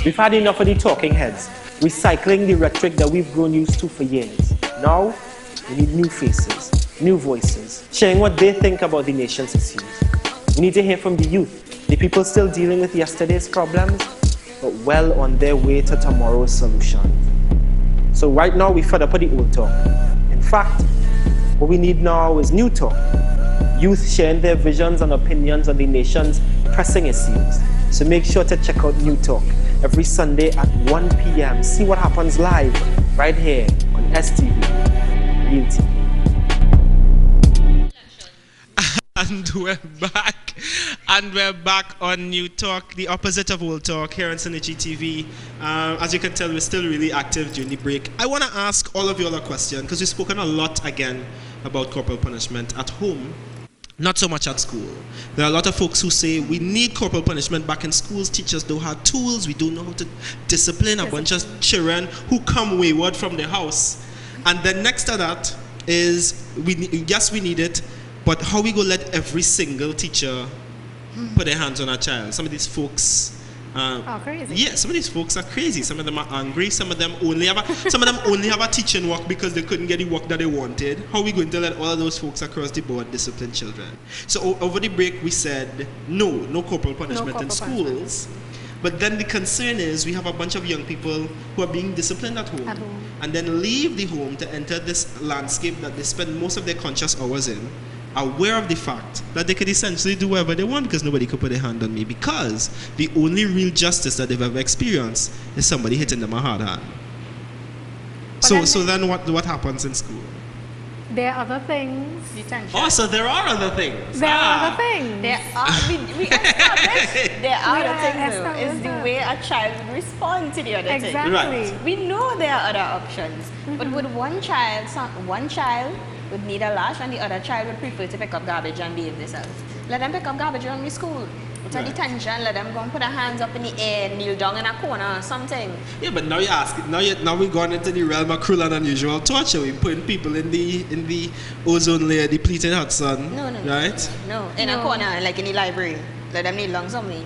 We've had enough of the talking heads, recycling the rhetoric that we've grown used to for years. Now, we need new faces, new voices, sharing what they think about the nation's issues. We need to hear from the youth, the people still dealing with yesterday's problems, but well on their way to tomorrow's solution. So right now, we're fed up with the old talk. In fact, what we need now is new talk. Youth sharing their visions and opinions on the nation's pressing issues. So make sure to check out New Talk every Sunday at 1 p.m. See what happens live right here on STV, Real TV. And we're back on New Talk, the opposite of Old Talk here on Synergy TV. As you can tell, we're still really active during the break. I want to ask all of you all a question, because we've spoken a lot again about corporal punishment at home, not so much at school. There are a lot of folks who say we need corporal punishment back in schools. Teachers don't have tools. We don't know how to discipline a bunch of children who come wayward from their house. And then next to that is, we need it, but how we go let every single teacher put their hands on a child? Some of these folks, crazy. Yeah, some of these folks are crazy. Some of them are angry. Some of them only have a teaching work because they couldn't get the work that they wanted. How are we going to let all of those folks across the board discipline children? So over the break we said no corporal punishment in schools. But then the concern is we have a bunch of young people who are being disciplined at home and then leave the home to enter this landscape that they spend most of their conscious hours in, aware of the fact that they could essentially do whatever they want because nobody could put a hand on me, because the only real justice that they've ever experienced is somebody hitting them a hard hand. So then what happens in school? There are other things. Detention. Oh, so there are other things. There are other things. There are, we established there are other things though. It's the way a child would respond to the other thing. Right. We know there are other options. But with one child would need a lash and the other child would prefer to pick up garbage and behave themselves. Let them pick up garbage around the school. Without detention, let them go and put their hands up in the air, kneel down in a corner or something. Yeah, but now you ask, now we're going into the realm of cruel and unusual torture. We're putting people in the ozone layer, depleting hot sun. No. Right? No, in a corner, like in the library. Let them kneel down somewhere.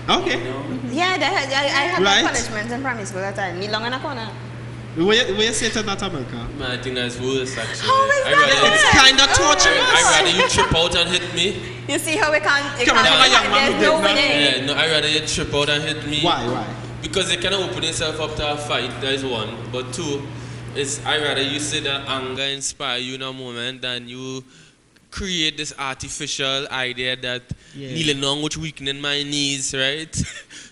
Okay. Yeah, I had that punishment in primary school that time. Kneel down in a corner. Where you say to that, Amilcar? Man, I think that's worse actually. How is that? It's kind of torturous. I'd rather you trip out and hit me. You see how we can't... Come on, a young man who there's no did winning. No, I'd rather you trip out and hit me. Why? Because they cannot open themselves up to a fight, that is one. But two, I'd rather you say that anger inspire you in a moment than you create this artificial idea that kneeling down would weakening my knees, right?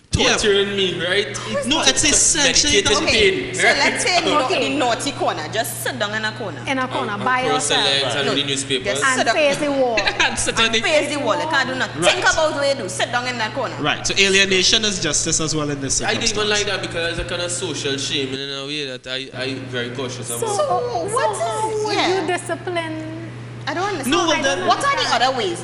Torturing me, right? No, it's essentially the okay. So let's say the naughty corner. Just sit down in a corner. In a corner, by cross the yourself. legs and read the newspapers. And face the wall. Face the wall. You can't do nothing. Think about what you do. Sit down in that corner. Right. So alienation is justice as well in this I circumstance. didn't even like that because it's a kind of social shame in a way that I'm very cautious about. So how would you discipline? I don't understand. No, then what are the other ways?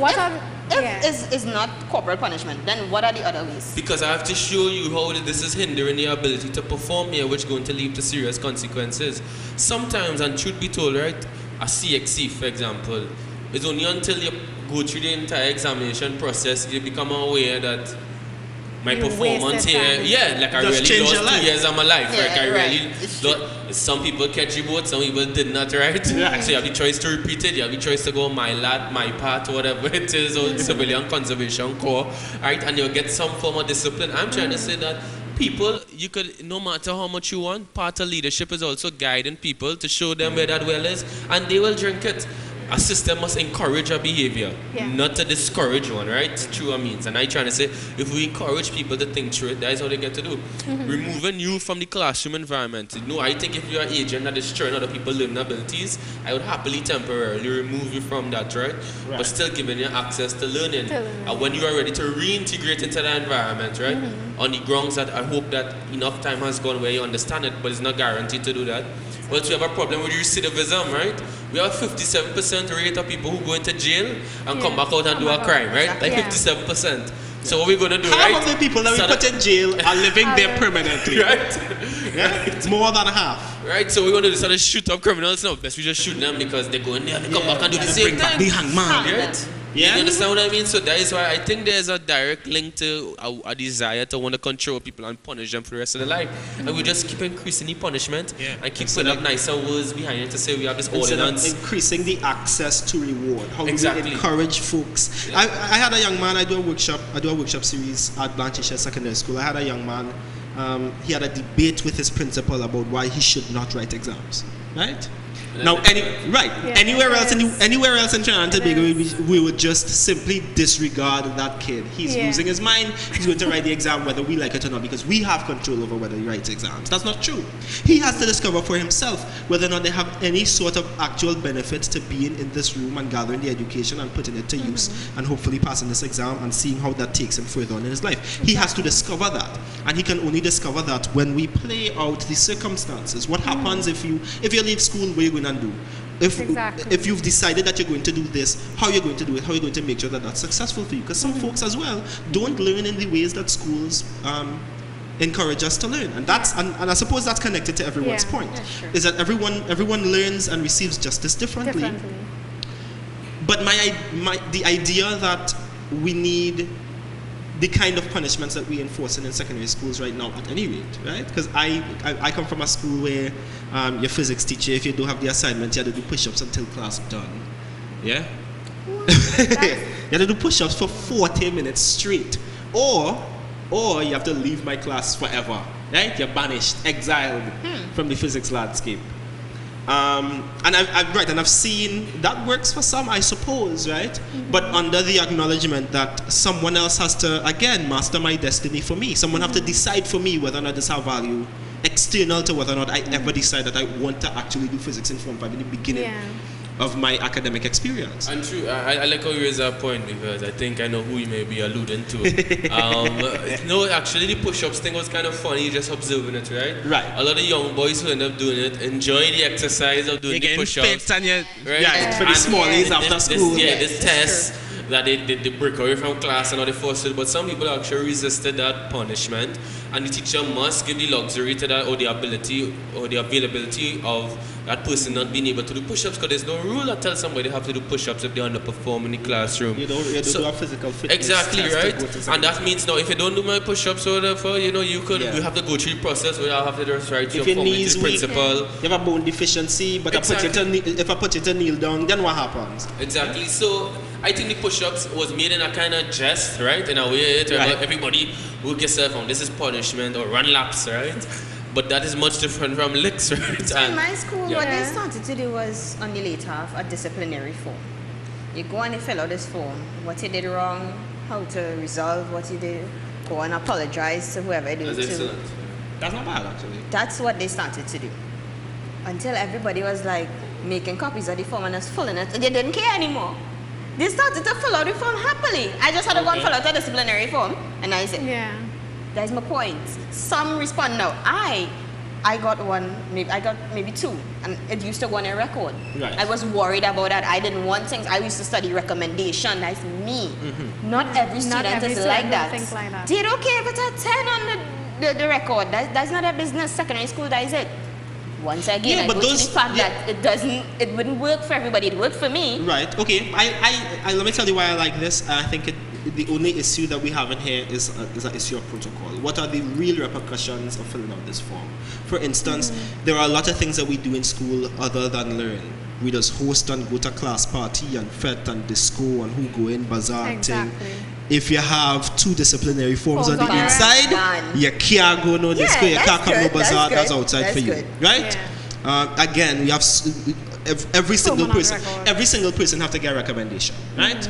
If is not corporal punishment, then what are the other ways? Because I have to show you how this is hindering your ability to perform here, which is going to lead to serious consequences. Sometimes, and truth be told, right, a CXC, for example, it's only until you go through the entire examination process you become aware that my performance here, like I really lost 2 years of my life. Yeah, like I really lost. Some people catch the boat, some people did not, right? Yeah. So you have the choice to repeat it, you have the choice to go my lad, my part, whatever it is, or Civilian Conservation Corps, right? And you'll get some form of discipline. I'm trying to say that people, you could, no matter how much you want, part of leadership is also guiding people to show them where that well is, and they will drink it. A system must encourage a behavior, not to discourage one, right? Through a means. And I'm trying to say, if we encourage people to think through it, that's how they get to do. Removing you from the classroom environment. You know, I think if you're an agent that is destroying other people's learning abilities, I would happily temporarily remove you from that, right? But still giving you access to learning. And when you are ready to reintegrate into the environment, right? On the grounds that I hope that enough time has gone where you understand it, but it's not guaranteed to do that. But we have a problem with recidivism, right? We have 57% rate of people who go into jail and come back out and do a crime, right? Like 57%. So what we're going to do, right? Half of the people that we put in jail are living there permanently. Right? Yeah? It's more than half. Right, so we're going to do is shoot up criminals now. Best we just shoot them because they go in there and they come back and do the same Bring back thing. the hangman. Right? Yeah. You understand what I mean? So that is why I think there's a direct link to a desire to want to control people and punish them for the rest of their life. And we just keep increasing the punishment and keep putting up nicer words behind it to say we have this ordinance. Increasing the access to reward. How Exactly. we encourage folks. Yeah. I had a young man, I do a workshop series at Blanchester Secondary School. I had a young man, he had a debate with his principal about why he should not write exams. Right? Now, anywhere else in Trinidad and Tobago, we would just simply disregard that kid. He's losing his mind. He's going to write the exam whether we like it or not because we have control over whether he writes exams. That's not true. He has to discover for himself whether or not they have any sort of actual benefits to being in this room and gathering the education and putting it to use and hopefully passing this exam and seeing how that takes him further on in his life. He has to discover that, and he can only discover that when we play out the circumstances. What happens if you leave school? What are you going to do? If you've decided that you're going to do this, how are you going to do it? How are you going to make sure that that's successful for you? Because some folks as well don't learn in the ways that schools encourage us to learn, and I suppose that's connected to everyone's point. Is that everyone learns and receives justice differently. But the idea that we need the kind of punishments that we enforce in secondary schools right now, at any rate, right? Because I come from a school where your physics teacher, if you don't have the assignment, you have to do push-ups until class done. Yeah? You have to do push-ups for 40 minutes straight. Or you have to leave my class forever, right? You're banished, exiled from the physics landscape. And I've seen that works for some, I suppose, right? But under the acknowledgement that someone else has to, again, master my destiny for me. Someone have to decide for me whether or not this has value, external to whether or not I ever decide that I want to actually do physics in Form 5 in the beginning of my academic experience. And true, I like how you raise that point because I think I know who you may be alluding to. No, actually the push-ups thing was kind of funny, just observing it, right? Right. A lot of young boys who end up doing it enjoy the exercise of doing the push-ups. And right? it's for the smallies after school. This test that they break away from class and all they forced it, but some people actually resisted that punishment, and the teacher must give the luxury to that, or the ability or the availability of that person not being able to do push-ups, because there's no rule that tells somebody they have to do push-ups if they underperform in the classroom. You don't do a physical fitness exactly right, and that means now if you don't do my push-ups or whatever, you have to go through the process where I'll have to just write your knees weak, principal. You have a bone deficiency, but if I put you to kneel down, then what happens? Exactly. So I think the push-ups was made in a kind of jest, right? In a way, everybody work yourself on. This is punishment, or run laps, right? But that is much different from licks, right? So in my school, what they started to do was, on the late half, a disciplinary form. You go and you fill out this form, what you did wrong, how to resolve what you did, go and apologize to whoever it is. That's excellent. That's not bad, actually. That's what they started to do. Until everybody was like making copies of the form and was filling it, and they didn't care anymore. They started to fill out the form happily. I just had to go and fill out a disciplinary form, and I said, that's my point. Some respond now. I got one, I got maybe two, and it used to go on a record. Right. I was worried about that. I didn't want things. I used to study recommendation. That's me. Not every student is like that. Think like that. They don't care if it's a 10 on the record. That's not a business. Secondary school, that is it. Once again, I go to the fact that it wouldn't work for everybody. It worked for me. Right. Okay. I let me tell you why I like this. I think the only issue that we have in here is an issue of protocol. What are the real repercussions of filling out this form? For instance, there are a lot of things that we do in school other than learn. We just host and go to class party and fet and disco and who go in bazaar thing. If you have 2 discivlinary forms on the inside, you can't go no disco, you can't come no bazaar, that's outside for you. Right? Again, we have every single person have to get a recommendation, right?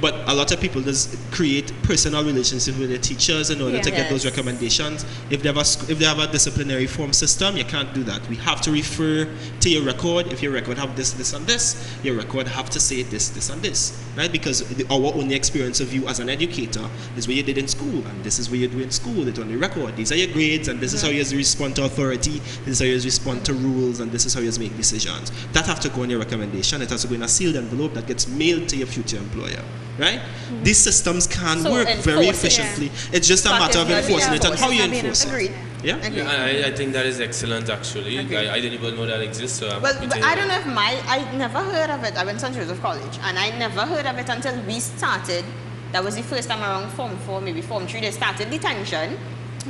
But a lot of people just create personal relationships with their teachers in order to get those recommendations. If they have a disciplinary form system, you can't do that. We have to refer to your record. If your record have this, this, and this, your record have to say this, this, and this, right? Because our only experience of you as an educator is what you did in school, and this is what you do in school. It's on the record. These are your grades, and this is how you respond to authority. This is how you respond to rules, and this is how you make decisions. That have to go on your recommendation. It has to go in a sealed envelope that gets mailed to your future employer. right? These systems can So work very enforce it. efficiently. It's just a But matter it's of not being enforcing it and how you enforced. enforce it. Agreed. Yeah? Agreed. I think that is excellent, actually. I didn't even know that exists. So I'm Well, happy but to I hear don't that. know if I never heard of it. I went to St. Joseph College, and I never heard of it until we started. That was the first time around Form 4, maybe Form 3, they started detention.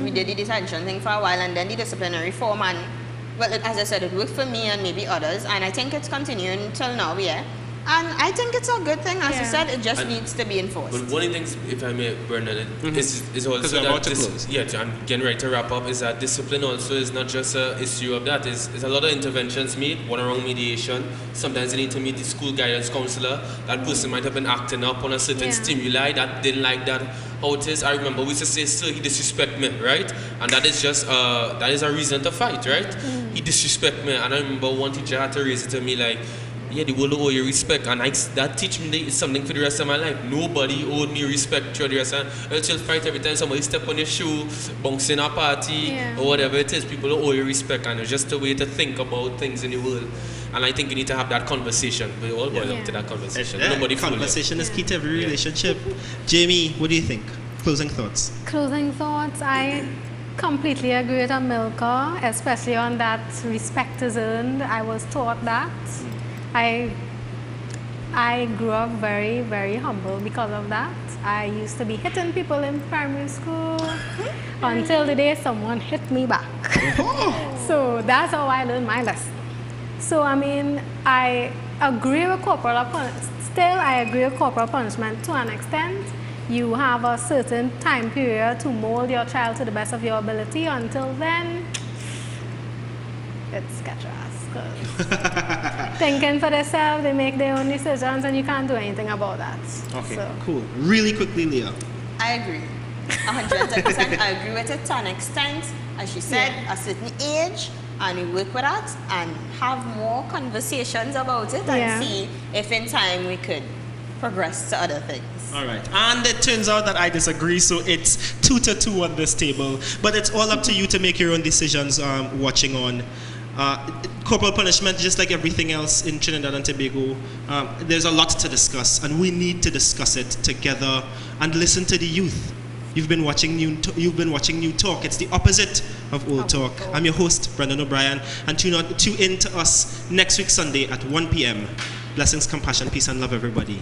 We did the detention thing for a while, and then the disciplinary form, and, well, as I said, it worked for me and maybe others, and I think it's continuing till now, yeah. And I think it's a good thing, as you Yeah. said, it just And- needs to be enforced. But one of the things, if I may, Brendon, is Because also we're that about to close. I'm getting ready to wrap up, is that discipline also is not just an issue of that. It's a lot of interventions made, one around mediation. Sometimes you need to meet the school guidance counselor. That person might have been acting up on a certain Yeah. stimuli that didn't like that. How it is, I remember we used to say, sir, he disrespect me, right? And that is just, that is a reason to fight, right? He disrespect me. And I remember one teacher had to raise it to me like, yeah, the world owe you respect, and that teach me that something for the rest of my life. Nobody owed me respect through the rest of my life. You'll fight every time somebody step on your shoe, bounce in a party, Yeah. or whatever it is. People don't owe you respect, and it's just a way to think about things in the world. And I think you need to have that conversation. We all boil up to that conversation. Nobody fool you. Conversation is key to every relationship. Jamie, what do you think? Closing thoughts. Closing thoughts, I completely agree with Amilcar, especially on that respect is earned. I was taught that. I grew up very, very humble because of that. I used to be hitting people in primary school until the day someone hit me back. So that's how I learned my lesson. So I mean, I agree with corporal punishment. Still, I agree with corporal punishment to an extent. You have a certain time period to mold your child to the best of your ability. Until then, it's get your ass. 'Cause thinking for themselves, they make their own decisions, and you can't do anything about that. Okay, So, cool. Really quickly, Leah. I agree. 110%. I agree with it to an extent. As she said, a certain age, and we work with that and have more conversations about it and Yeah. see if in time we could progress to other things. All right. And it turns out that I disagree, so it's 2-2 on this table. But it's all up to you to make your own decisions watching on. Corporal punishment, just like everything else in Trinidad and Tobago, there's a lot to discuss, and we need to discuss it together and listen to the youth. You've been watching New Talk. It's the opposite of Old Talk. I'm your host, Brendon O'Brien, and tune in to us next week Sunday at 1 p.m. Blessings, compassion, peace, and love, everybody.